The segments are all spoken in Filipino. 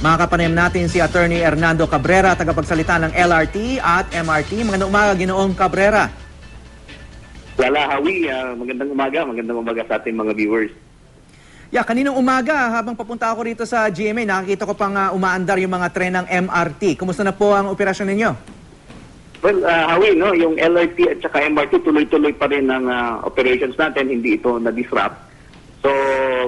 Makakapanayam natin si Attorney Hernando Cabrera, tagapagsalita ng LRT at MRT. Magandang umaga, Ginoong Cabrera. Lala, Hawi, magandang umaga sa ating mga viewers. Kaninang umaga, habang papunta ako rito sa GMA, nakikita ko pang umaandar yung mga tren ng MRT. Kumusta na po ang operasyon ninyo? Well, Hawi, no, yung LRT at saka MRT tuloy-tuloy pa rin ang operations natin, hindi ito na-disrupt. So,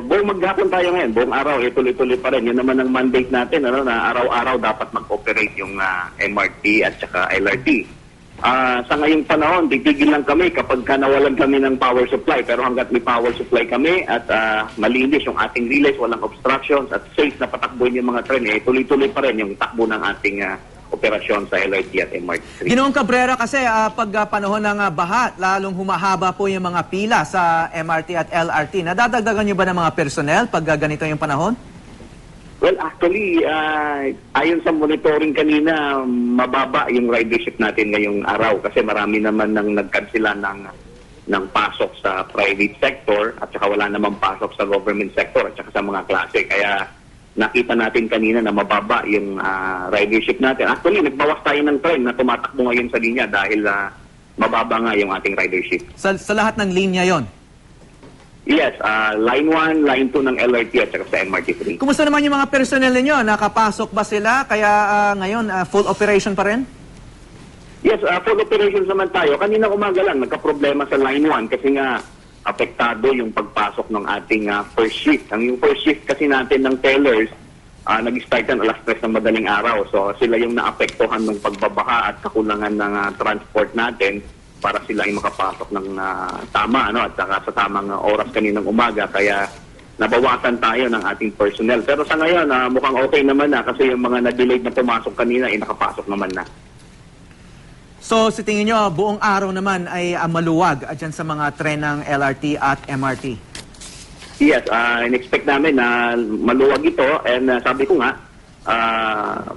buong maghapon tayo ngayon, buong araw, tuloy-tuloy pa rin. Yun naman ang mandate natin, na araw-araw dapat mag-operate yung MRT at saka LRT. Sa ngayong panahon, titigil lang kami kapag nawalan kami ng power supply. Pero hanggat may power supply kami at malinis yung ating relays, walang obstructions at safe na patakbuhin yung mga tren, tuloy-tuloy pa rin yung takbo ng ating operasyon sa LRT at MRT. Ginoong Cabrera, kasi pag panahon ng baha, lalong humahaba po yung mga pila sa MRT at LRT. Nadadagdagan nyo ba ng mga personnel pag ganito yung panahon? Well, actually, ayon sa monitoring kanina, mababa yung ridership natin ngayong araw kasi marami naman nang nagkansila ng pasok sa private sector at saka wala namang pasok sa government sector at saka sa mga klase. Kaya nakita natin kanina na mababa yung ridership natin. Actually, nagbawas tayo ng tren na tumatakbo ngayon sa linya dahil mababa nga yung ating ridership. Sa lahat ng linya yon? Yes, Line 1, Line 2 ng LRT at saka sa MRT 3. Kumusta naman yung mga personnel ninyo? Nakapasok ba sila? Kaya ngayon, full operation pa rin? Yes, full operations naman tayo. Kanina umaga lang, nagka-problema sa Line 1 kasi nga apektado yung pagpasok ng ating first shift. Yung first shift kasi natin ng tellers, nag-start yan alas 3 ng madaling araw. So sila yung naapektuhan ng pagbabaha at kakulangan ng transport natin para sila ay makapasok ng tama at saka sa tamang oras kaninang umaga. Kaya nabawasan tayo ng ating personnel. Pero sa ngayon, mukhang okay naman na kasi yung mga na-delayed na pumasok kanina ay nakapasok naman na. So, sa tingin nyo, buong araw naman ay maluwag dyan sa mga tren ng LRT at MRT? Yes, in-expect namin na maluwag ito and sabi ko nga,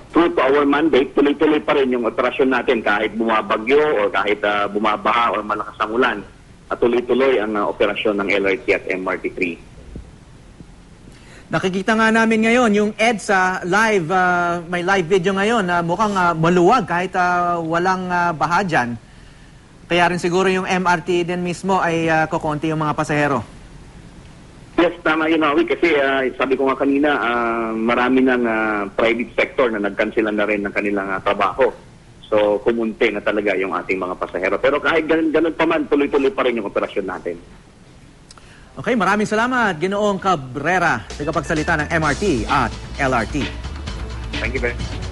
true to our mandate, tuloy-tuloy pa rin yung operasyon natin kahit bumabagyo o kahit bumabaha o malakas ang ulan. Tuloy-tuloy ang operasyon ng LRT at MRT 3. Nakikita nga namin ngayon yung EDSA live, may live video ngayon na mukhang maluwag kahit walang baha dyan. Kaya rin siguro yung MRT din mismo ay kukonti yung mga pasahero. Yes, tama yun, Awi, kasi sabi ko nga kanina, marami ng private sector na nagkansila na rin ng kanilang trabaho. So, kumunti na talaga yung ating mga pasahero. Pero kahit ganun pa man, tuloy-tuloy pa rin yung operasyon natin. Okay, maraming salamat, Ginoong Cabrera, tagapagsalita ng MRT at LRT. Thank you very much.